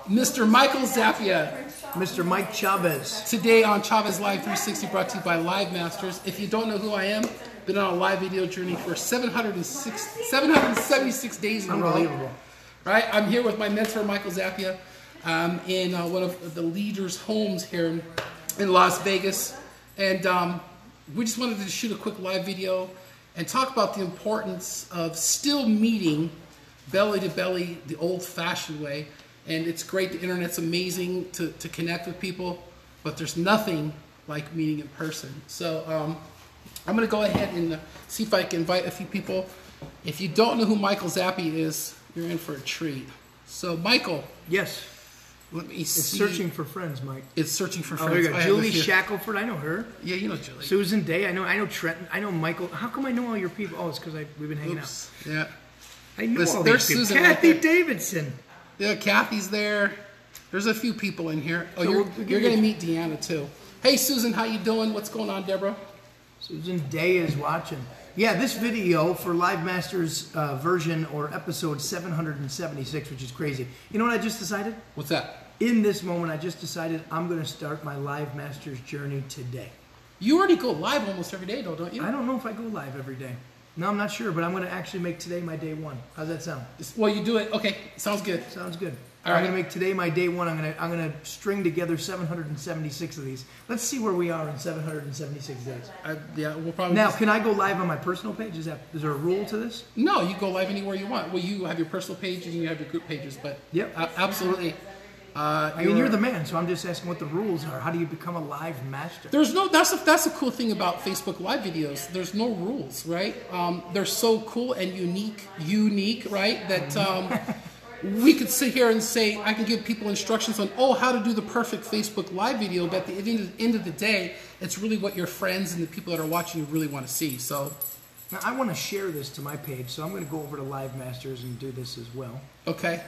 Mr. Michael Zappia. Mr. Mike Chavez. Today on Chavez Live 360, brought to you by Live Masters. If you don't know who I am, been on a live video journey for 776 days in a row. Unbelievable. Right? I'm here with my mentor, Michael Zappia, in one of the leaders' homes here in Las Vegas. And we just wanted to shoot a quick live video and talk about the importance of still meeting belly to belly the old-fashioned way. And it's great, the internet's amazing to connect with people, but there's nothing like meeting in person. So I'm going to go ahead and see if I can invite a few people. If you don't know who Michael Zappia is, you're in for a treat. So Michael. Yes. Let me see. It's searching for friends, Mike. It's searching for friends. Oh, there you go. Julie Shackelford, I know her. Yeah, you know Julie. Susan Day, I know Trenton, I know Michael. How come I know all your people? Oh, it's because we've been hanging out. Yeah. I know all there's these people. Susan Kathy right Davidson. Yeah, Kathy's there. There's a few people in here. Oh, So you're we'll going to meet Deanna too. Hey, Susan, how you doing? What's going on, Deborah? Susan Day is watching. Yeah, this video for Live Masters version or episode 776, which is crazy. You know what I just decided? What's that? In this moment, I just decided I'm going to start my Live Masters journey today. You already go live almost every day, though, don't you? I don't know if I go live every day. No, I'm not sure, but I'm going to actually make today my day one. How's that sound? Well, you do it. Okay, sounds good. Sounds good. All I'm right. going to make today my day one. I'm going to string together 776 of these. Let's see where we are in 776 days. Yeah, we'll probably. Now, can I go live on my personal page? Is there a rule to this? No, you go live anywhere you want. Well, you have your personal page and you have your group pages, but Yep. Absolutely. I mean, you're the man, so I'm just asking what the rules are. How do you become a live master? There's no. That's a cool thing about Facebook Live videos. There's no rules, right? They're so cool and unique, right? That we could sit here and say I can give people instructions on how to do the perfect Facebook Live video. But at the end of the day, it's really what your friends and the people that are watching you really want to see. So now, I want to share this to my page, so I'm going to go over to Live Masters and do this as well. Okay.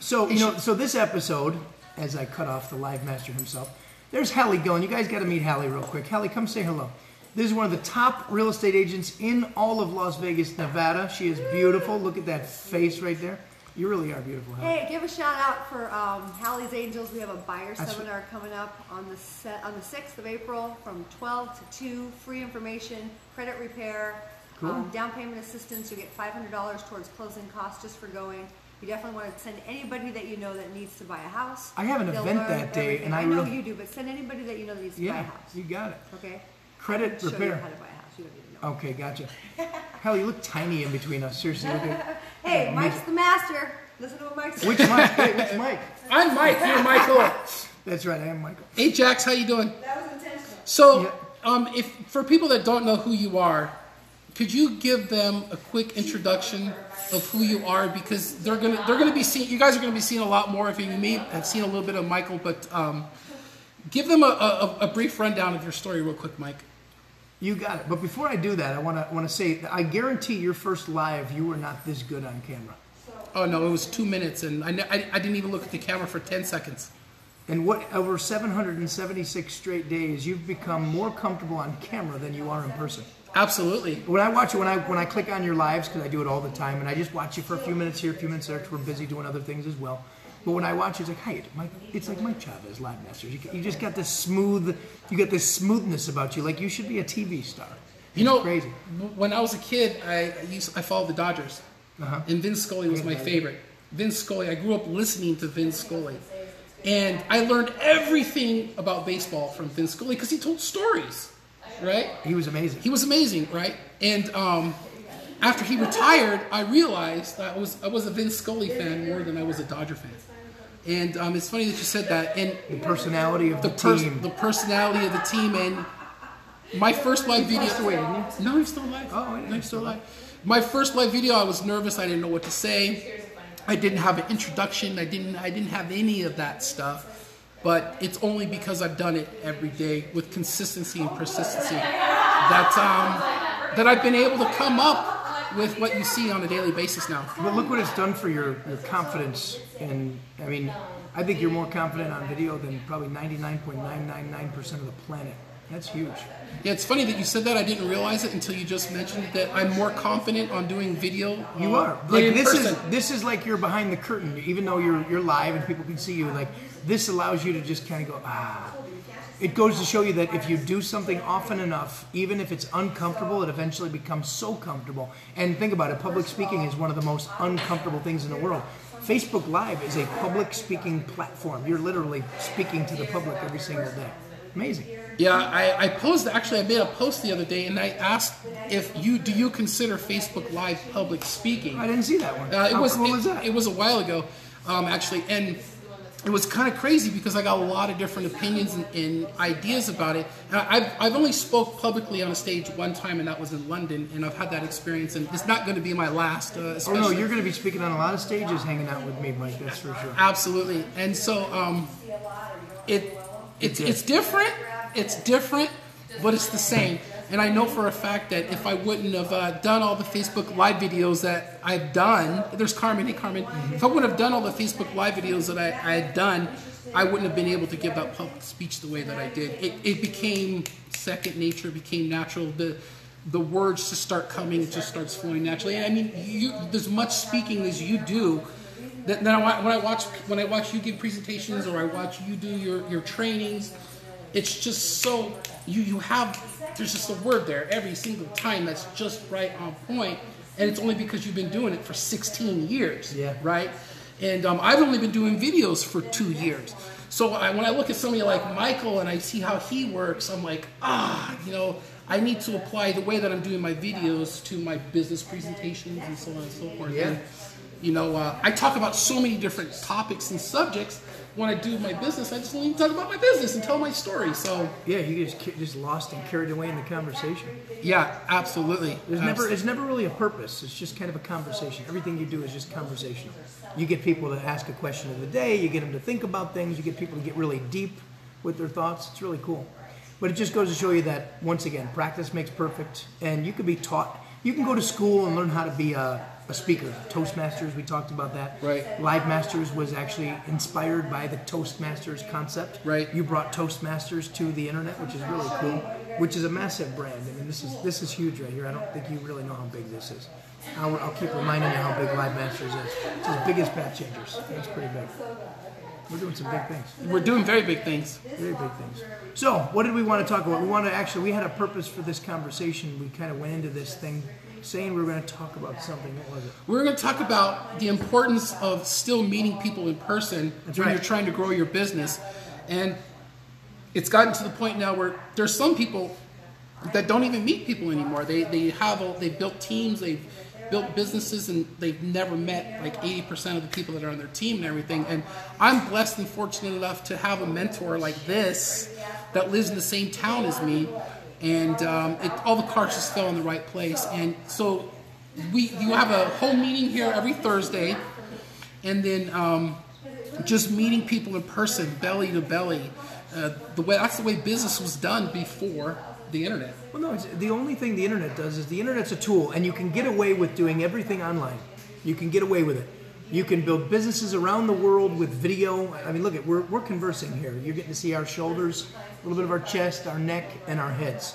So, so this episode, as I cut off the Live Master himself, there's Hallie Gillen. You guys got to meet Hallie real quick. Hallie, come say hello. This is one of the top real estate agents in all of Las Vegas, Nevada. She is beautiful. Look at that face right there. You really are beautiful, Hallie. Hey, give a shout out for Hallie's Angels. We have a buyer seminar coming up on the 6th of April from 12 to 2. Free information, credit repair, Cool. down payment assistance. You get $500 towards closing costs just for going. You definitely want to send anybody that you know that needs to buy a house. I have an They'll event learn that day, everything. and I know you do, but send anybody that you know that needs to buy a Yeah, house. you got it. Okay? Credit I can show repair. you how to buy a house. You don't need to know. Okay, gotcha. Hallie, you look tiny in between us. Seriously, look at Hey, Mike's the master. Listen to what Mike says. Which Mike? Hey, which Mike? I'm Mike. You're Michael. That's right, I am Michael. Hey, Jax, how you doing? That was intentional. So, if for people that don't know who you are, could you give them a quick introduction of who you are? Because they're gonna be seeing, you guys are gonna be seeing a lot more of you. You may have seen a little bit of Michael, but give them a brief rundown of your story, real quick, Mike. You got it. But before I do that, I want to say I guarantee your first live, you were not this good on camera. Oh no, it was 2 minutes, and I didn't even look at the camera for 10 seconds. And over 776 straight days, you've become more comfortable on camera than you are in person. Absolutely. When I watch it, when I click on your lives, because I do it all the time, and I just watch you for a few minutes here, a few minutes there, because we're busy doing other things as well. But when I watch it, it's like, hey, it's like Mike Chavez, Live Masters. You just got this smoothness about you, like you should be a TV star. You know, crazy. When I was a kid, I followed the Dodgers, and Vince Scully was my favorite. Vince Scully. I grew up listening to Vince Scully, and I learned everything about baseball from Vince Scully because he told stories, right? He was amazing. He was amazing, right? And after he retired, I realized that I was a Vince Scully fan more than I was a Dodger fan. And it's funny that you said that. And the personality of the team. The personality of the team. And my first live video. Passed away, didn't he? No, he's still alive. Oh, no, he's still alive. My first live video, I was nervous. I didn't know what to say. I didn't have an introduction. I didn't have any of that stuff. But it's only because I've done it every day with consistency and persistency that I've been able to come up with what you see on a daily basis now. But look what it's done for your confidence. And I think you're more confident on video than probably 99.999% of the planet. That's huge. Yeah, it's funny that you said that. I didn't realize it until you just mentioned that I'm more confident on doing video. You are. than Like in person. this is like you're behind the curtain, even though you're live and people can see you. Like this allows you to just kind of go, ah. It goes to show you that if you do something often enough, even if it's uncomfortable, it eventually becomes so comfortable. And think about it, public speaking is one of the most uncomfortable things in the world. Facebook Live is a public speaking platform. You're literally speaking to the public every single day. Amazing. Yeah, I posed. Actually, I made a post the other day, and I asked if do you consider Facebook Live public speaking? I didn't see that one. How cool was that? It was a while ago, actually, and it was kind of crazy because I got a lot of different opinions and ideas about it. And I've only spoke publicly on a stage one time, and that was in London, and I've had that experience, and it's not going to be my last. Oh no, you're going to be speaking on a lot of stages, hanging out with me, Mike. That's for sure. Absolutely, and so it's different. It's different, but it's the same. And I know for a fact that if I wouldn't have done all the Facebook Live videos that I've done, there's Carmen, hey Carmen, if I wouldn't have done all the Facebook Live videos that I had done, I wouldn't have been able to give that public speech the way that I did. It became second nature, became natural. The words just start coming, it just starts flowing naturally. And I mean, there's much speaking as you do. That when I watch you give presentations or I watch you do your trainings, it's just so there's just a word there every single time that's just right on point, and it's only because you've been doing it for 16 years, right? And I've only been doing videos for 2 years. So when I look at somebody like Michael and I see how he works, I'm like, I need to apply the way that I'm doing my videos to my business presentations and so on and so forth. Yeah. And, I talk about so many different topics and subjects. When I do my business, I just need to talk about my business and tell my story. So yeah, you just lost and carried away in the conversation. Yeah, absolutely. It's never really a purpose. It's just kind of a conversation. Everything you do is just conversational. You get people to ask a question of the day. You get them to think about things. You get people to get really deep with their thoughts. It's really cool. But it just goes to show you that, once again, practice makes perfect. And you can be taught. You can go to school and learn how to be a speaker. Toastmasters, we talked about that. Right. Live Masters was actually inspired by the Toastmasters concept. Right. You brought Toastmasters to the internet, which is really cool, which is a massive brand. I mean, this is huge right here. I don't think you really know how big this is. I'll keep reminding you how big Live Masters is. It's as big as Path Changers. It's pretty big. We're doing some big things. We're doing very big things. Very big things. So, what did we want to talk about? We had a purpose for this conversation. We kind of went into this thing saying we were going to talk about something. What was it? We're going to talk about the importance of still meeting people in person when you're trying to grow your business. And it's gotten to the point now where there's some people that don't even meet people anymore. They've built teams, they've built businesses, and they've never met like 80% of the people that are on their team and everything. And I'm blessed and fortunate enough to have a mentor like this that lives in the same town as me. And all the cards just fell in the right place. And so you have a whole meeting here every Thursday, and then just meeting people in person, belly to belly. That's the way business was done before the internet. Well, no, the only thing the internet does is the internet's a tool, and you can get away with doing everything online. You can get away with it. You can build businesses around the world with video. I mean, look, we're conversing here. You're getting to see our shoulders, a little bit of our chest, our neck, and our heads.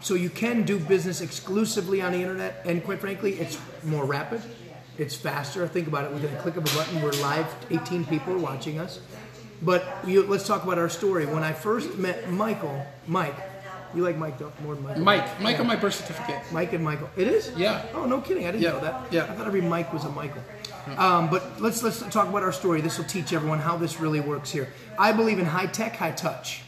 So you can do business exclusively on the internet, and quite frankly, it's more rapid. It's faster. Think about it. Within a click of a button, we're live. 18 people are watching us. But let's talk about our story. When I first met Mike, you like Mike though, more than Michael? Mike on my birth certificate. Mike and Michael. It is? Yeah. Oh, no kidding. I didn't know that. Yeah. I thought every Mike was a Michael. But let's talk about our story. This will teach everyone how this really works here. I believe in high tech, high touch.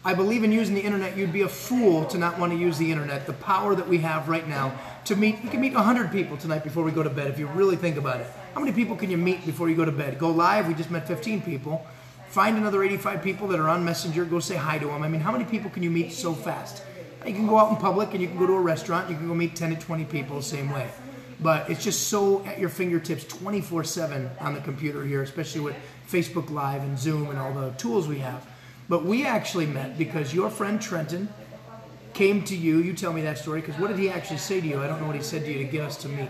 I believe in using the internet. You'd be a fool to not want to use the internet. The power that we have right now to meet. You can meet 100 people tonight before we go to bed if you really think about it. How many people can you meet before you go to bed? Go live. We just met 15 people. Find another 85 people that are on Messenger. Go say hi to them. I mean, how many people can you meet so fast? You can go out in public and you can go to a restaurant. You can go meet 10 to 20 people the same way. But it's just so at your fingertips 24/7 on the computer here, especially with Facebook Live and Zoom and all the tools we have. But we actually met because your friend Trenton came to you. You tell me that story, because what did he actually say to you? I don't know what he said to you to get us to meet.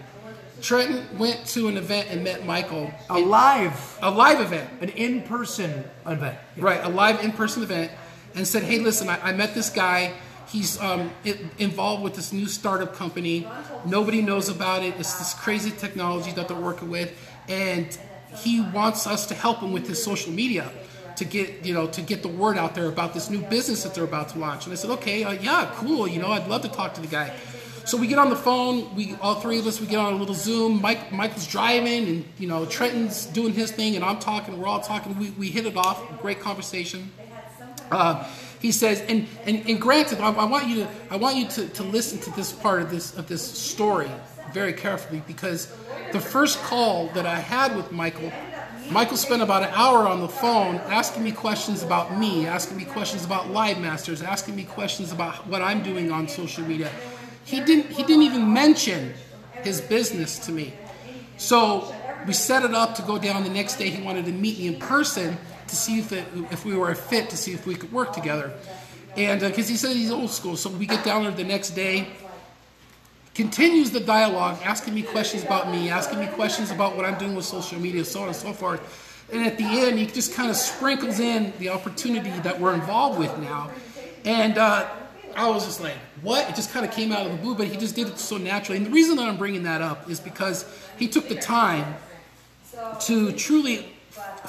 Trenton went to an event and met Michael. A live event. An in-person event. Yeah. Right, a live in-person event. and said, hey, listen, I met this guy. He's involved with this new startup company. Nobody knows about it. It's this crazy technology that they're working with, and he wants us to help him with his social media to get the word out there about this new business that they're about to launch. And I said, okay, yeah, cool. I'd love to talk to the guy. So we get on the phone. All three of us, we get on a little Zoom. Michael's driving, and Trenton's doing his thing, and I'm talking. We're all talking. We hit it off. Great conversation. He says, and granted, I want you to listen to this part of this story very carefully, because the first call that I had with Michael spent about an hour on the phone asking me questions about me, asking me questions about Live Masters, asking me questions about what I'm doing on social media. He didn't even mention his business to me. So we set it up to go down the next day. He wanted to meet me in person to see if we were a fit, to see if we could work together. And because he said he's old school. So we get down there the next day, continues the dialogue, asking me questions about me, asking me questions about what I'm doing with social media, so on and so forth. And at the end, he just kind of sprinkles in the opportunity that we're involved with now. And I was just like, what? It just kind of came out of the blue, but he just did it so naturally. And the reason that I'm bringing that up is because he took the time to truly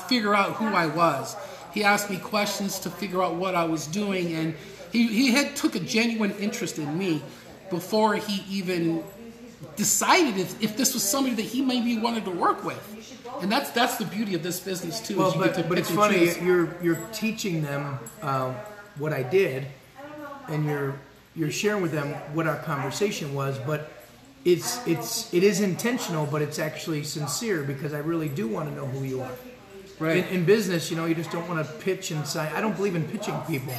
figure out who I was. He asked me questions to figure out what I was doing, and he had took a genuine interest in me before he even decided if this was somebody that he maybe wanted to work with. And that's the beauty of this business too. Well, but it's funny, you're teaching them what I did, and you're sharing with them what our conversation was, but it is intentional, but it's actually sincere, because I really do want to know who you are. Right. In business, you just don't want to pitch and say, I don't believe in pitching people.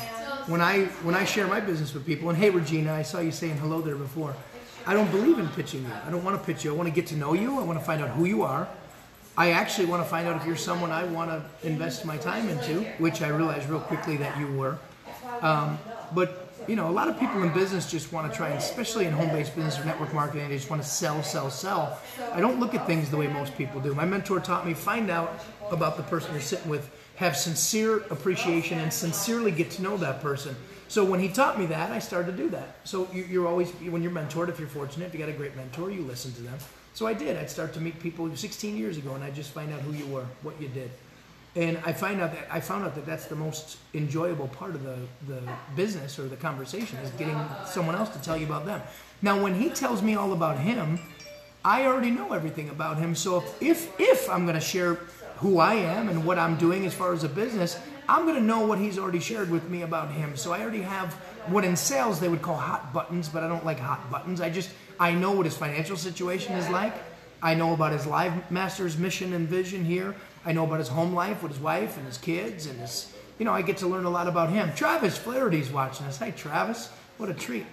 When I share my business with people, and hey Regina, I saw you saying hello there before. I don't believe in pitching you. I don't want to pitch you. I want to get to know you. I want to find out who you are. I actually want to find out if you're someone I want to invest my time into, which I realized real quickly that you were. But a lot of people in business just want to try, especially in home-based business or network marketing, they just want to sell. I don't look at things the way most people do. My mentor taught me, find out about the person you're sitting with, have sincere appreciation, and sincerely get to know that person. So when he taught me that, I started to do that. So you're always, when you're mentored, if you're fortunate, if you got a great mentor, you listen to them. So I did. I'd start to meet people 16 years ago, and I'd just find out who you were, what you did. And I found out that that's the most enjoyable part of the business or the conversation, is getting someone else to tell you about them. Now, when he tells me all about him, I already know everything about him. So if I'm going to share who I am and what I'm doing as far as a business, I'm going to know what he's already shared with me about him. So I already have what in sales they would call hot buttons, but I don't like hot buttons. I know what his financial situation is like. I know about his Live Masters mission and vision here. I know about his home life with his wife and his kids, and I get to learn a lot about him. Travis Flaherty's watching us. Hi, Travis. What a treat.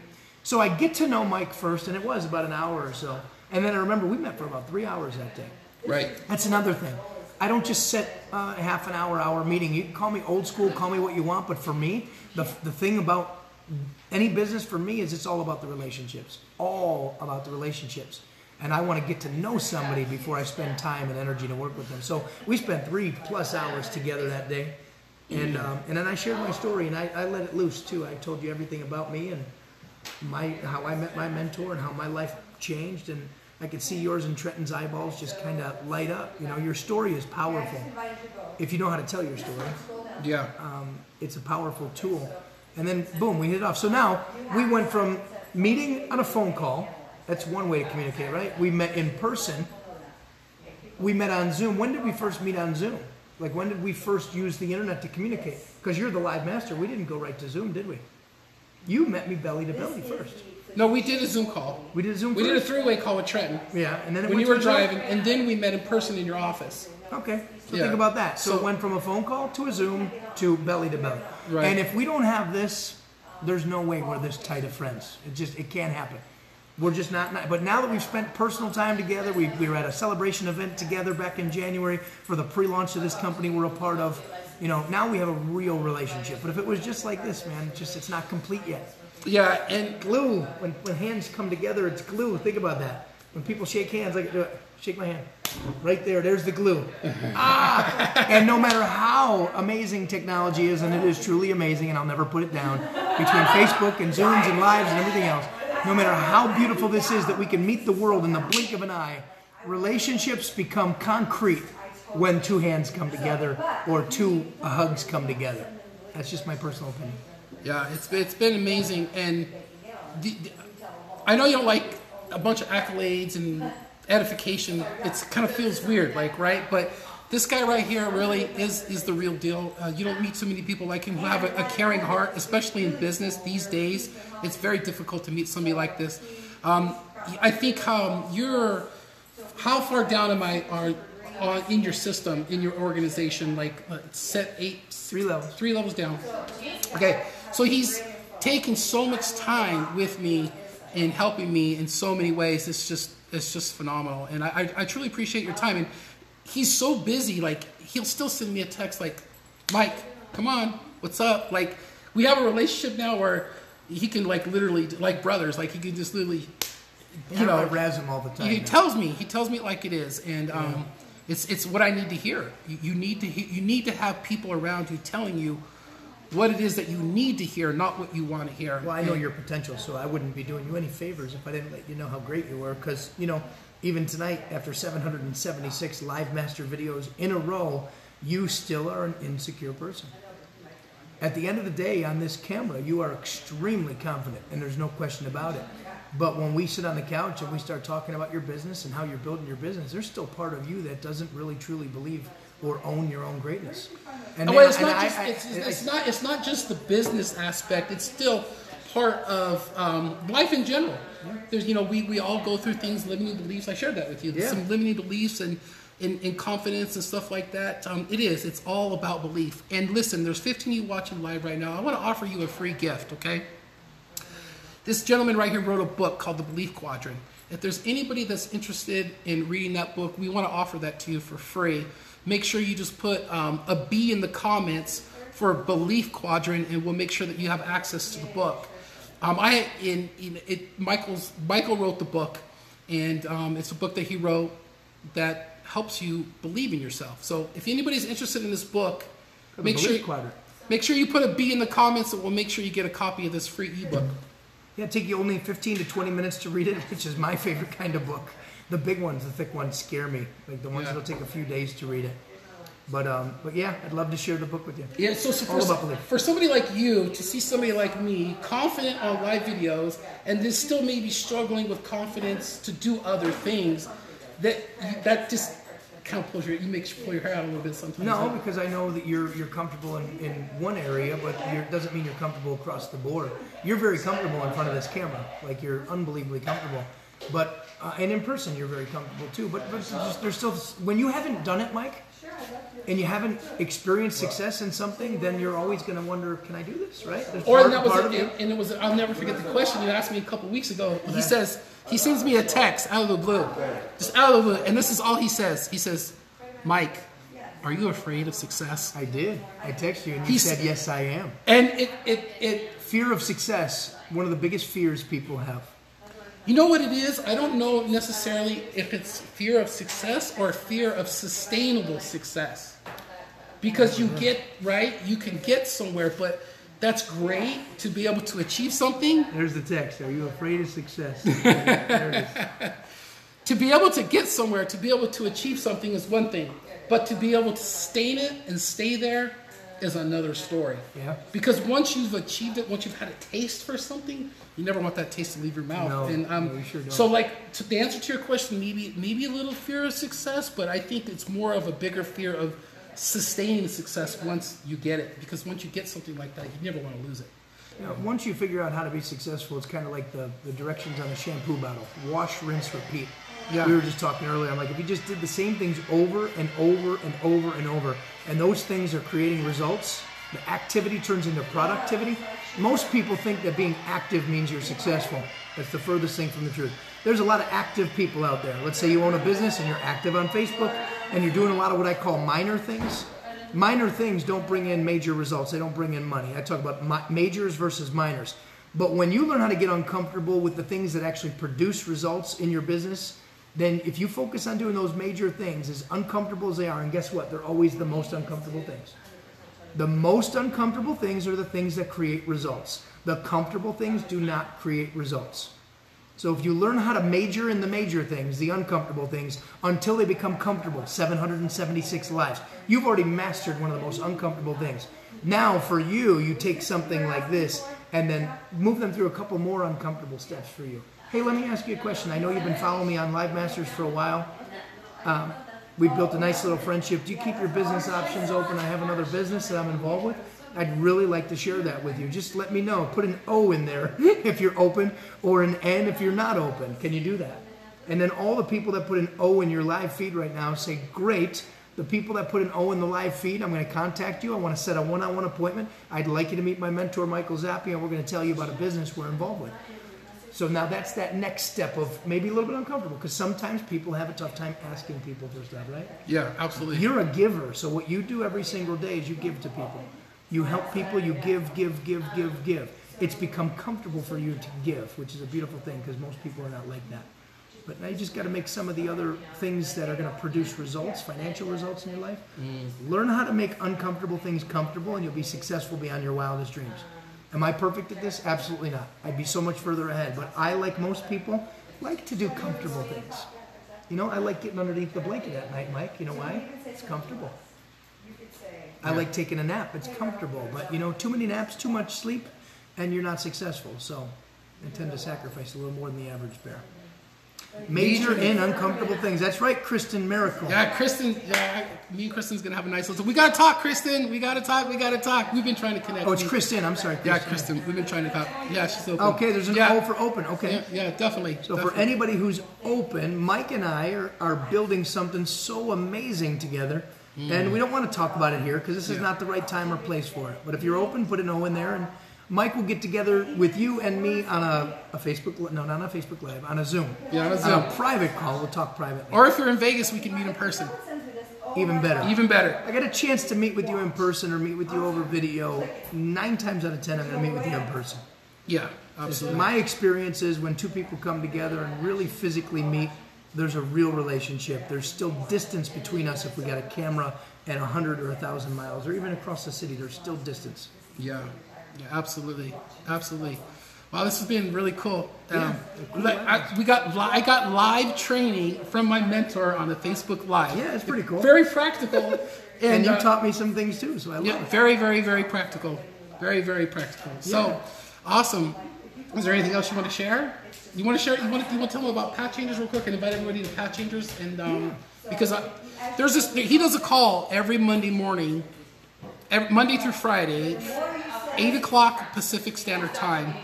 So I get to know Mike first, and it was about an hour or so. And then I remember we met for about 3 hours that day. Right. That's another thing. I don't just set a half an hour meeting. You can call me old school, call me what you want, but for me, the thing about any business for me is it's all about the relationships. All about the relationships. And I want to get to know somebody before I spend time and energy to work with them. So we spent 3+ hours together that day. And then I shared my story, and I let it loose too. I told you everything about me and how I met my mentor and how my life changed. And I could see yours and Trenton's eyeballs just kind of light up. Your story is powerful. If you know how to tell your story. Yeah. It's a powerful tool. And then, boom, we hit it off. So now we went from meeting on a phone call. That's one way to communicate, right? We met in person. We met on Zoom. When did we first meet on Zoom? Like, when did we first use the internet to communicate? Because you're the Live Master. We didn't go right to Zoom, did we? You met me belly to belly first. No, we did a Zoom call. We did a Zoom We first? did a three-way call with Trenton. Yeah, and then when you were driving, and then we met in person in your office. Okay, so Yeah. think about that. So it went from a phone call to a Zoom to belly to belly. Right. And if we don't have this, there's no way we're this tight of friends. It can't happen. We're just not. But now that we've spent personal time together, we were at a celebration event together back in January for the pre-launch of this company we're a part of. Now we have a real relationship. But if it was just like this, man, it's not complete yet. Yeah, and Glue. When hands come together, it's glue. Think about that. When people shake hands, like Shake my hand. Right there. There's the glue. And no matter how amazing technology is, and it is truly amazing, and I'll never put it down, between Facebook and Zooms and Lives and everything else, no matter how beautiful this is that we can meet the world in the blink of an eye, relationships become concrete when two hands come together or two hugs come together. That's just my personal opinion. Yeah, it's been amazing, and I know you don't like a bunch of accolades and edification. It kind of feels weird, like, right? But this guy right here really is the real deal. You don't meet so many people like him who have a caring heart, especially in business these days. It's very difficult to meet somebody like this. I think you're how far down am I in your system, in your organization? Like set 3 levels. 3 levels down. Okay, so he's taken so much time with me and helping me in so many ways. It's just phenomenal, and I truly appreciate your time. And he's so busy, like he'll still send me a text like, Mike, come on, what's up? Like we have a relationship now where he can like literally like brothers, like he can just literally, I razz him all the time. He tells me it like it is, and it's what I need to hear. You need to have people around you telling you what it is that you need to hear, not what you want to hear. Well, I know your potential, so I wouldn't be doing you any favors if I didn't let you know how great you were. Because, even tonight, after 776 Live Master videos in a row, you still are an insecure person. At the end of the day, on this camera, you are extremely confident, and there's no question about it. But when we sit on the couch and we start talking about your business and how you're building your business, there's still part of you that doesn't really truly believe or own your own greatness. And well, it's not just the business aspect. It's still part of life in general. Yeah. There's we all go through things, limiting beliefs. I shared that with you. There's some limiting beliefs and in confidence and stuff like that. It's all about belief. And listen, there's 15 of you watching live right now. I want to offer you a free gift. Okay. This gentleman right here wrote a book called The Belief Quadrant. If there's anybody that's interested in reading that book, we want to offer that to you for free. Make sure you just put a B in the comments for Belief Quadrant, and we'll make sure that you have access to the book. Michael wrote the book, and it's a book that he wrote that helps you believe in yourself. So if anybody's interested in this book, make sure you put a B in the comments, and we'll make sure you get a copy of this free ebook. Yeah, it'll take you only 15 to 20 minutes to read it, which is my favorite kind of book. The big ones, the thick ones, scare me. Like the ones that'll take a few days to read it. But yeah, I'd love to share the book with you. Yeah, so for somebody like you to see somebody like me confident on live videos and then still maybe struggling with confidence to do other things, that just kind of makes you pull your hair out a little bit sometimes. No, because I know that you're comfortable in one area, but it doesn't mean you're comfortable across the board. You're very comfortable in front of this camera, like you're unbelievably comfortable. But and in person, you're very comfortable too. But there's still, when you haven't done it, Mike, and you haven't experienced success in something, then you're always going to wonder, can I do this? Right? I'll never forget the question you asked me a couple weeks ago. He sends me a text out of the blue, just out of the blue, and this is all he says. He says, Mike, are you afraid of success? I did. I texted you, and you said, yes, I am. And fear of success, one of the biggest fears people have. You know what it is? I don't know necessarily if it's fear of success or fear of sustainable success. Because you can get somewhere, but that's great to be able to achieve something. There's the text. Are you afraid of success? There it is. To be able to get somewhere, to be able to achieve something is one thing. But to be able to sustain it and stay there is another story. Yeah. Because once you've achieved it, once you've had a taste for something, you never want that taste to leave your mouth. No, and you sure don't. So the answer to your question, maybe a little fear of success, but I think it's more of a bigger fear of sustaining success once you get it. Because once you get something like that, you never want to lose it. Once you figure out how to be successful, it's kind of like the directions on a shampoo bottle. Wash, rinse, repeat. Yeah. We were just talking earlier. I'm like, if you just did the same things over and over and over and over, and those things are creating results, the activity turns into productivity. Most people think that being active means you're successful. That's the furthest thing from the truth. There's a lot of active people out there. Let's say you own a business and you're active on Facebook and you're doing a lot of what I call minor things. Minor things don't bring in major results. They don't bring in money. I talk about majors versus minors. But when you learn how to get uncomfortable with the things that actually produce results in your business, then if you focus on doing those major things, as uncomfortable as they are, and guess what? They're always the most uncomfortable things. The most uncomfortable things are the things that create results. The comfortable things do not create results. So if you learn how to major in the major things, the uncomfortable things, until they become comfortable, 776 lives, you've already mastered one of the most uncomfortable things. Now for you, you take something like this and then move them through a couple more uncomfortable steps for you. Hey, let me ask you a question. I know you've been following me on Live Masters for a while. We've built a nice little friendship. Do you keep your business options open? I have another business that I'm involved with. I'd really like to share that with you. Just let me know. Put an O in there if you're open, or an N if you're not open. Can you do that? And then all the people that put an O in your live feed right now, say, great. The people that put an O in the live feed, I'm going to contact you. I want to set a one-on-one appointment. I'd like you to meet my mentor, Michael Zappia, and we're going to tell you about a business we're involved with. So now that's that next step of maybe a little bit uncomfortable, because sometimes people have a tough time asking people for stuff, right? Yeah, absolutely. You're a giver, so what you do every single day is you give to people. You help people, you give. It's become comfortable for you to give, which is a beautiful thing, because most people are not like that. But now you just got to make some of the other things that are going to produce results, financial results in your life. Learn how to make uncomfortable things comfortable, and you'll be successful beyond your wildest dreams. Am I perfect at this? Absolutely not. I'd be so much further ahead. But I, like most people, like to do comfortable things. You know, I like getting underneath the blanket at night, Mike. You know why? It's comfortable. I like taking a nap. It's comfortable. But, you know, too many naps, too much sleep, and you're not successful. So I tend to sacrifice a little more than the average bear. Major in uncomfortable things. That's right, Kristen Miracle. Yeah, Kristen. Yeah, me and Kristen's gonna have a nice little. We gotta talk, Kristen. We gotta talk. We've been trying to connect. Oh, it's Kristen. I'm sorry. Kristen. Yeah, Kristen. We've been trying to talk. Yeah, she's open. Okay, there's an O for open. Okay. Yeah, definitely. So definitely. for anybody who's open, Mike and I are building something so amazing together. And we don't want to talk about it here because this is not the right time or place for it. But if you're open, put an O in there, and Mike will get together with you and me on a Facebook, no, not on a Facebook Live, on a Zoom. Yeah, on a Zoom. On a private call. We'll talk privately. Or if you're in Vegas, we can meet in person. Even better. Even better. I got a chance to meet with you in person or meet with you over video. 9 times out of 10, I'm going to meet with you in person. Yeah, absolutely. My experience is when two people come together and really physically meet, there's a real relationship. There's still distance between us if we got a camera at 100 or 1,000 miles, or even across the city, there's still distance. Yeah, absolutely. Wow, this has been really cool. I got live training from my mentor on the Facebook Live. Yeah, it's pretty cool. Very practical. And you taught me some things too, so I love it. Very, very, very practical. Very, very practical. So, awesome. Is there anything else you want to share? You want to share? You want to tell them about Path Changers real quick and invite everybody to Path Changers? And because there's this, he does a call every Monday morning, Monday through Friday, 8 o'clock Pacific Standard Time,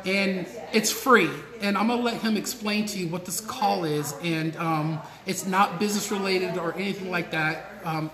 and it's free. And I'm gonna let him explain to you what this call is, and it's not business related or anything like that.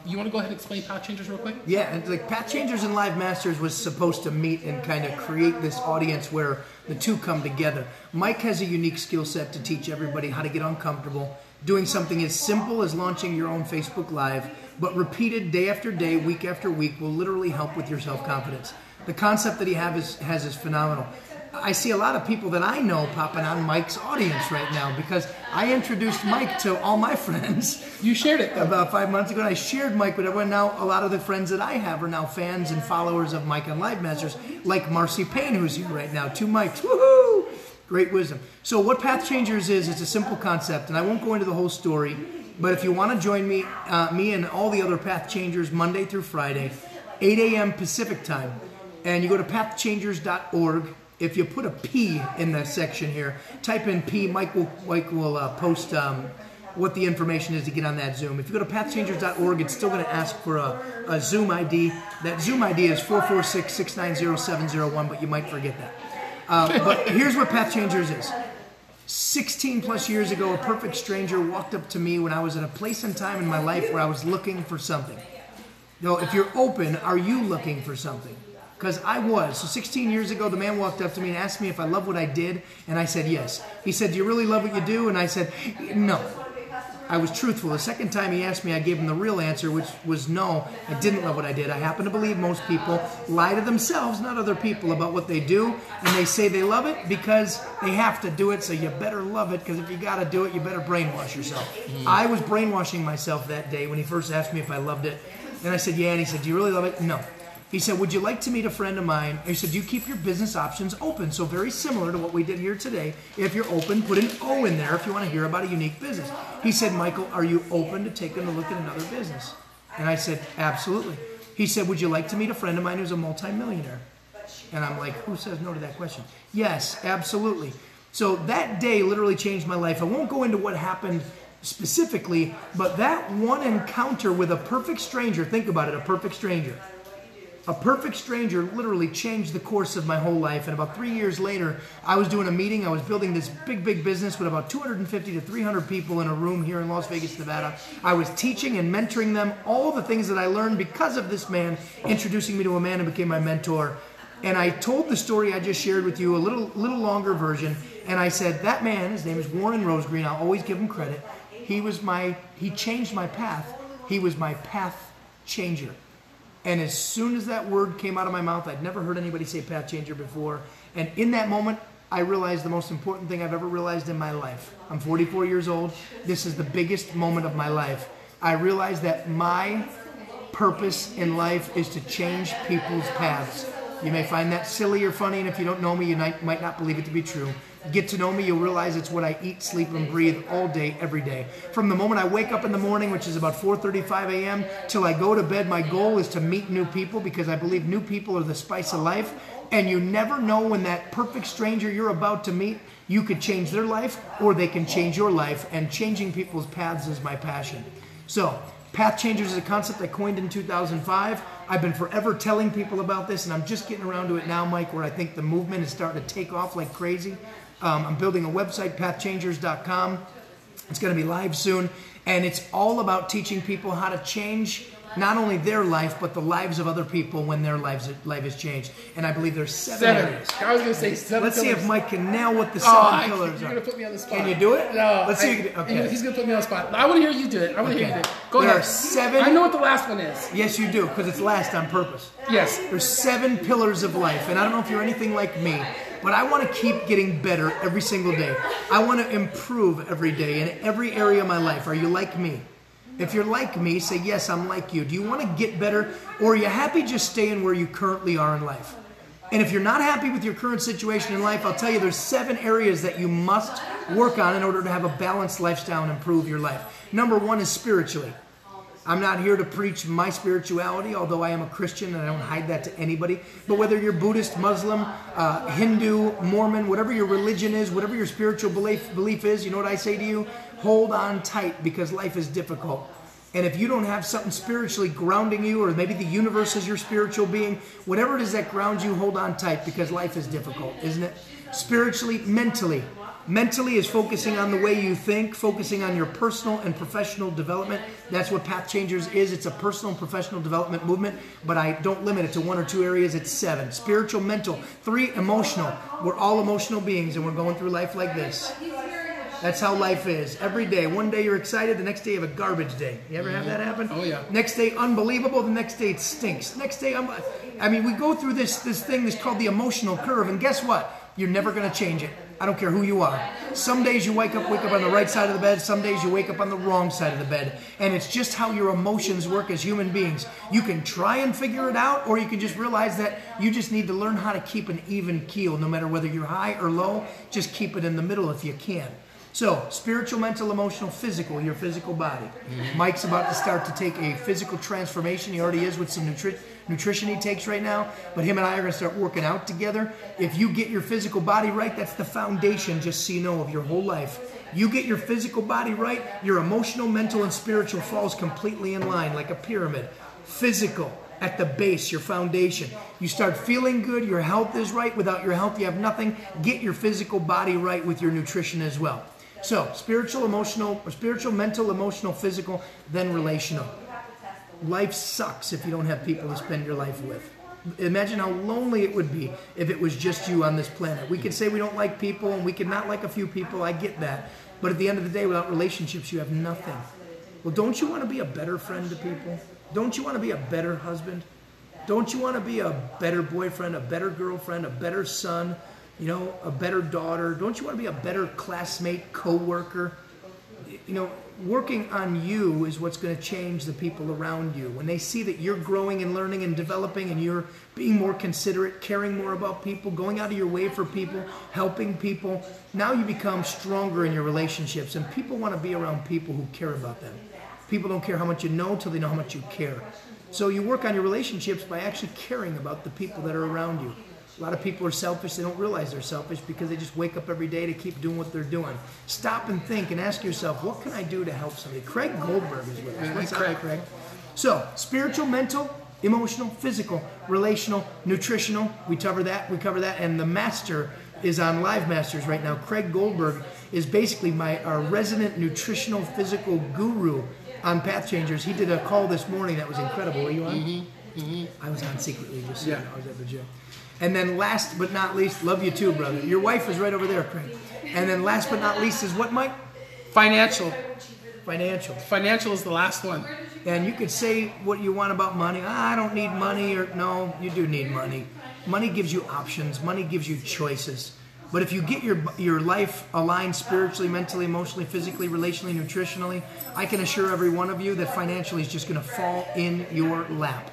You want to go ahead and explain Path Changers real quick? Yeah, and like Path Changers and Live Masters was supposed to meet and kind of create this audience where the two come together. Mike has a unique skill set to teach everybody how to get uncomfortable, doing something as simple as launching your own Facebook Live, but repeated day after day, week after week, will literally help with your self-confidence. The concept that he has is phenomenal. I see a lot of people that I know popping on Mike's audience right now because I introduced Mike to all my friends. You shared it about 5 months ago, and I shared Mike with everyone. Now, a lot of the friends that I have are now fans and followers of Mike on Live Masters, like Marcy Payne, who's here right now. 2 mics. Woohoo! Great wisdom. So what Path Changers is, it's a simple concept, and I won't go into the whole story, but if you want to join me and all the other Path Changers Monday through Friday, 8 a.m. Pacific time, and you go to pathchangers.org. If you put a P in the section here, type in P, Mike will post what the information is to get on that Zoom. If you go to pathchangers.org, it's still going to ask for a Zoom ID. That Zoom ID is 446-690-701, but you might forget that. But here's what Path Changers is. 16 plus years ago, a perfect stranger walked up to me when I was in a place and time in my life where I was looking for something. Now, if you're open, are you looking for something? Because I was. So 16 years ago, the man walked up to me and asked me if I loved what I did, and I said yes. He said, "Do you really love what you do?" And I said, "No." I was truthful. The second time he asked me, I gave him the real answer, which was no, I didn't love what I did. I happen to believe most people lie to themselves, not other people, about what they do. And they say they love it because they have to do it, so you better love it, because if you got to do it, you better brainwash yourself. I was brainwashing myself that day when he first asked me if I loved it. And I said, yeah. And he said, do you really love it? No. He said, would you like to meet a friend of mine? He said, do you keep your business options open? So very similar to what we did here today. If you're open, put an O in there if you want to hear about a unique business. He said, Michael, are you open to taking a look at another business? And I said, absolutely. He said, would you like to meet a friend of mine who's a multimillionaire? And I'm like, who says no to that question? Yes, absolutely. So that day literally changed my life. I won't go into what happened specifically, but that one encounter with a perfect stranger, think about it, a perfect stranger. A perfect stranger literally changed the course of my whole life. And about 3 years later, I was doing a meeting. I was building this big business with about 250 to 300 people in a room here in Las Vegas, Nevada. I was teaching and mentoring them all the things that I learned because of this man introducing me to a man who became my mentor. And I told the story I just shared with you, a little longer version. And I said, that man, his name is Warren Rosegreen. I'll always give him credit. He changed my path. He was my path changer. And as soon as that word came out of my mouth, I'd never heard anybody say path changer before. And in that moment, I realized the most important thing I've ever realized in my life. I'm 44 years old. This is the biggest moment of my life. I realized that my purpose in life is to change people's paths. You may find that silly or funny, and if you don't know me, you might not believe it to be true. Get to know me, you'll realize it's what I eat, sleep, and breathe all day, every day. From the moment I wake up in the morning, which is about 4:35 a.m., till I go to bed, my goal is to meet new people, because I believe new people are the spice of life. And you never know when that perfect stranger you're about to meet, you could change their life, or they can change your life. And changing people's paths is my passion. So, Path Changers is a concept I coined in 2005. I've been forever telling people about this, and I'm just getting around to it now, Mike, where I think the movement is starting to take off like crazy. I'm building a website, pathchangers.com. It's going to be live soon, and it's all about teaching people how to change not only their life, but the lives of other people when their life is changed. And I believe there's seven areas. I was going to say 7 Let's pillars. see if Mike can nail what the 7 pillars You're are. going to put me on the spot. Can you do it? No. Let's see if you can. Okay. He's going to put me on the spot. I want to hear you do it. I want to hear you do it. Go There ahead. are 7. I know what the last one is. Yes, you do, because it's last on purpose. Yes. There's 7 pillars of life, and I don't know if you're anything like me, but I want to keep getting better every single day. I want to improve every day in every area of my life. Are you like me? If you're like me, say, yes, I'm like you. Do you want to get better, or are you happy just staying where you currently are in life? And if you're not happy with your current situation in life, I'll tell you there's 7 areas that you must work on in order to have a balanced lifestyle and improve your life. Number 1 is spiritually. I'm not here to preach my spirituality, although I am a Christian and I don't hide that to anybody. But whether you're Buddhist, Muslim, Hindu, Mormon, whatever your religion is, whatever your spiritual belief is, you know what I say to you? Hold on tight, because life is difficult. And if you don't have something spiritually grounding you, or maybe the universe is your spiritual being, whatever it is that grounds you, hold on tight, because life is difficult, isn't it? Spiritually, mentally. Mentally is focusing on the way you think, focusing on your personal and professional development. That's what Path Changers is. It's a personal and professional development movement, but I don't limit it to 1 or 2 areas. It's 7. Spiritual, mental. 3, emotional. We're all emotional beings, and we're going through life like this. That's how life is. Every day. One day you're excited, the next day you have a garbage day. You ever have that happen? Oh, yeah. Next day, unbelievable. The next day, it stinks. Next day, we go through this thing that's called the emotional curve, and guess what? You're never going to change it. I don't care who you are. Some days you wake up on the right side of the bed. Some days you wake up on the wrong side of the bed. And it's just how your emotions work as human beings. You can try and figure it out, or you can just realize that you just need to learn how to keep an even keel. No matter whether you're high or low, just keep it in the middle if you can. So, spiritual, mental, emotional, physical, your physical body. Mike's about to start to take a physical transformation. He already is with some nutrition he takes right now. But him and I are going to start working out together. If you get your physical body right, that's the foundation, just so you know, of your whole life. You get your physical body right, your emotional, mental, and spiritual falls completely in line, like a pyramid. Physical. At the base, your foundation. You start feeling good, your health is right. Without your health, you have nothing. Get your physical body right with your nutrition as well. So, spiritual, mental, emotional, physical, then relational. Life sucks if you don't have people to spend your life with. Imagine how lonely it would be if it was just you on this planet. We could say we don't like people, and we could not like a few people. I get that. But at the end of the day, without relationships, you have nothing. Well, don't you want to be a better friend to people? Don't you want to be a better husband? Don't you want to be a better boyfriend, a better girlfriend, a better son, a better daughter? Don't you want to be a better classmate, co-worker? Working on you is what's going to change the people around you. When they see that you're growing and learning and developing, and you're being more considerate, caring more about people, going out of your way for people, helping people, now you become stronger in your relationships, and people want to be around people who care about them. People don't care how much you know till they know how much you care. So you work on your relationships by actually caring about the people that are around you. A lot of people are selfish. They don't realize they're selfish because they just wake up every day to keep doing what they're doing. Stop and think and ask yourself, what can I do to help somebody? Craig Goldberg is with us. What's up, Craig? So, spiritual, mental, emotional, physical, relational, nutritional. We cover that. And the master is on Live Masters right now. Craig Goldberg is basically our resident nutritional physical guru on Path Changers. He did a call this morning that was incredible. Were you on? I was on secretly, just so you know. I was at the gym. And then last but not least, love you too, brother. Your wife is right over there, Craig. And then last but not least is what, Mike? Financial. Financial is the last one. And you could say what you want about money. I don't need money, or no, you do need money. Money gives you options. Money gives you choices. But if you get your life aligned spiritually, mentally, emotionally, physically, relationally, nutritionally, I can assure every one of you that financially is just going to fall in your lap.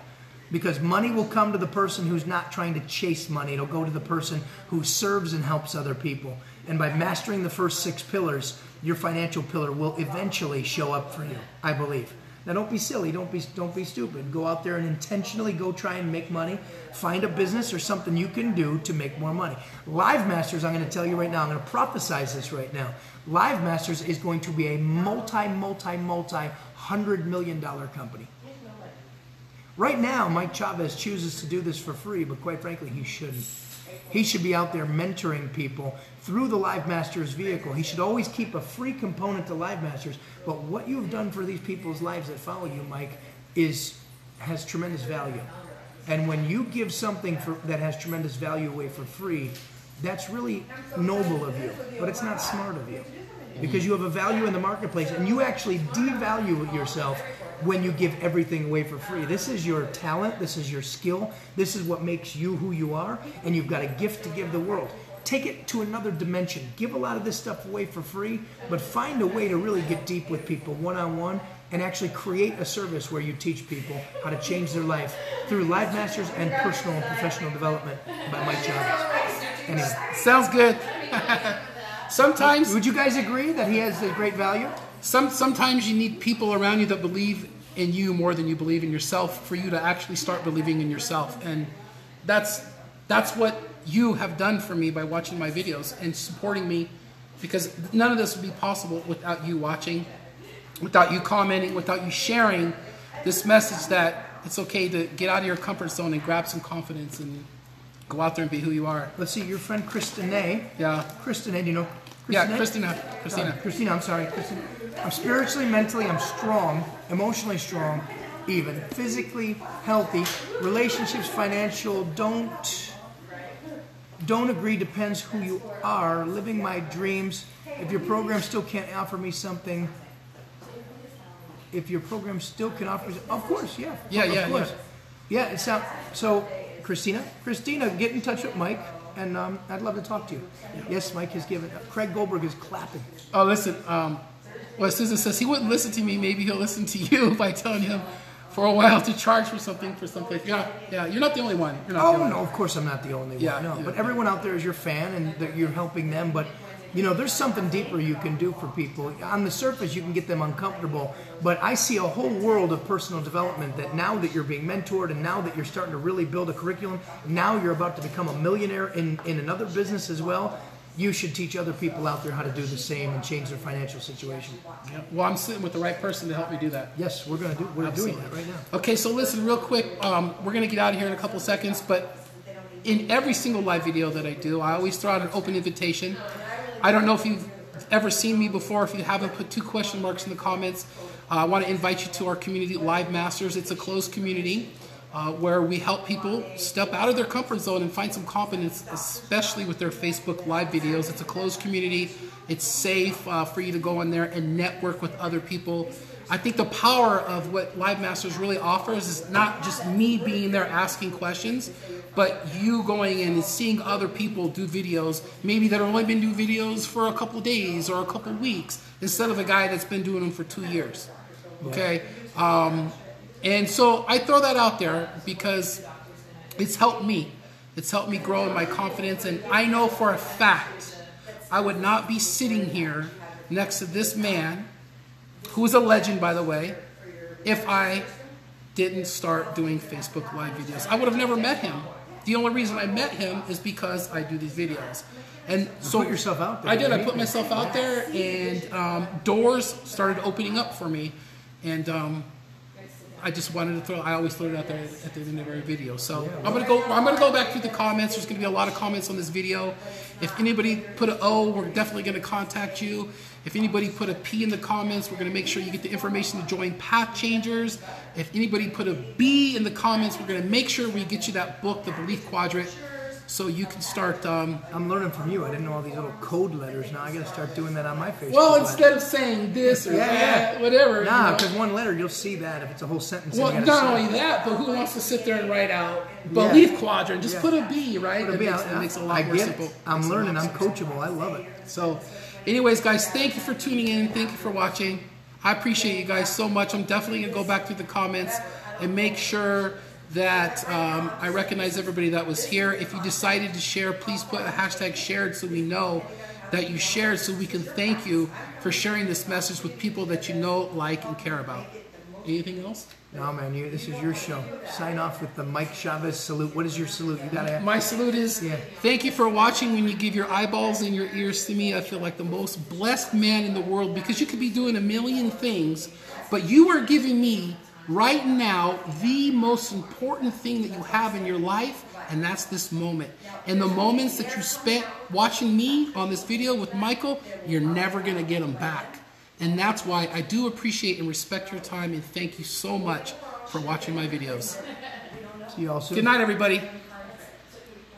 Because money will come to the person who's not trying to chase money. It'll go to the person who serves and helps other people. And by mastering the first 6 pillars, your financial pillar will eventually show up for you, I believe. Now, don't be silly. Don't be stupid. Go out there and intentionally go try and make money. Find a business or something you can do to make more money. Live Masters, I'm going to tell you right now. I'm going to prophesize this right now. Live Masters is going to be a multi-$100 million company. Right now, Mike Chavez chooses to do this for free, but quite frankly, he shouldn't. He should be out there mentoring people through the Live Masters vehicle. He should always keep a free component to Live Masters. But what you've done for these people's lives that follow you, Mike, has tremendous value. And when you give something that has tremendous value away for free, that's really noble of you. But it's not smart of you. Because you have a value in the marketplace, and you actually devalue yourself when you give everything away for free. This is your talent. This is your skill. This is what makes you who you are, and you've got a gift to give the world. Take it to another dimension. Give a lot of this stuff away for free, but find a way to really get deep with people one-on-one and actually create a service where you teach people how to change their life through Live Masters and personal and professional development by Mike Chavez. Anyway. Sounds good. Sometimes... Would you guys agree that he has a great value? Sometimes you need people around you that believe in you more than you believe in yourself for you to actually start believing in yourself. And that's what you have done for me by watching my videos and supporting me, because none of this would be possible without you watching, without you commenting, without you sharing this message that it's okay to get out of your comfort zone and grab some confidence and go out there and be who you are. Let's see, your friend Christine. Yeah. Christine, do you know? Yeah, Christina, I'm sorry. Christina. I'm spiritually, mentally, I'm strong, emotionally strong, even, physically healthy, relationships, financial, don't agree, depends who you are, living my dreams. If your program still can't offer me something, of course, yeah. Of course. Yeah, it's not, so, Christina, get in touch with Mike. And I'd love to talk to you. Yes, Mike has given. Craig Goldberg is clapping. Oh, listen. Well, Susan says he wouldn't listen to me. Maybe he'll listen to you by telling him for a while to charge for something for someplace. Yeah, you're not the only one. No, of course I'm not the only one. No, but everyone out there is your fan, and that you're helping them. But there's something deeper you can do for people. On the surface, you can get them uncomfortable, but I see a whole world of personal development that now that you're being mentored and now that you're starting to really build a curriculum, now you're about to become a millionaire in another business as well, you should teach other people out there how to do the same and change their financial situation. Yeah. Well, I'm sitting with the right person to help me do that. Yes, we're doing that right now. Okay, so listen real quick. We're going to get out of here in a couple of seconds, but in every single live video that I do, I always throw out an open invitation. I don't know if you've ever seen me before. If you haven't, put 2 question marks in the comments. I want to invite you to our community, Live Masters. It's a closed community. where we help people step out of their comfort zone and find some confidence, especially with their Facebook Live videos. It's a closed community. It's safe for you to go in there and network with other people. I think the power of what Live Masters really offers is not just me being there asking questions, but you going in and seeing other people do videos, maybe that have only been doing videos for a couple days or a couple weeks, instead of a guy that's been doing them for 2 years. Okay? And so I throw that out there because it's helped me. It's helped me grow in my confidence. And I know for a fact I would not be sitting here next to this man, who is a legend, by the way, if I didn't start doing Facebook Live videos. I would have never met him. The only reason I met him is because I do these videos. And so you put yourself out there. I did. Right? I put myself out there, and doors started opening up for me. And I just wanted to throw. I always throw it out there at the end of every video. So I'm gonna go back through the comments. There's gonna be a lot of comments on this video. If anybody put an O, we're definitely gonna contact you. If anybody put a P in the comments, we're gonna make sure you get the information to join Path Changers. If anybody put a B in the comments, we're gonna make sure we get you that book, The Belief Quadrant, so you can start. I'm learning from you. I didn't know all these little code letters. Now I got to start doing that on my Facebook. Well, instead of saying this or that, whatever. Nah, because one letter, you'll see that if it's a whole sentence. Well, not only that, but who wants to sit there and write out Belief Quadrant? Just put a B, right? It makes it a lot more simple. I'm learning. I'm coachable. I love it. So, anyways, guys, thank you for tuning in. Thank you for watching. I appreciate you guys so much. I'm definitely going to go back through the comments and make sure that I recognize everybody that was here. If you decided to share, please put a hashtag shared so we know that you shared, so we can thank you for sharing this message with people that you know, like, and care about. Anything else? No, man, this is your show. Sign off with the Mike Chavez salute. What is your salute? You gotta. My salute is, thank you for watching. When you give your eyeballs and your ears to me, I feel like the most blessed man in the world, because you could be doing a million things, but you are giving me right now the most important thing that you have in your life, and that's this moment. And the moments that you spent watching me on this video with Michael, you're never going to get them back. And that's why I do appreciate and respect your time, and thank you so much for watching my videos. See you all soon. Good night, everybody.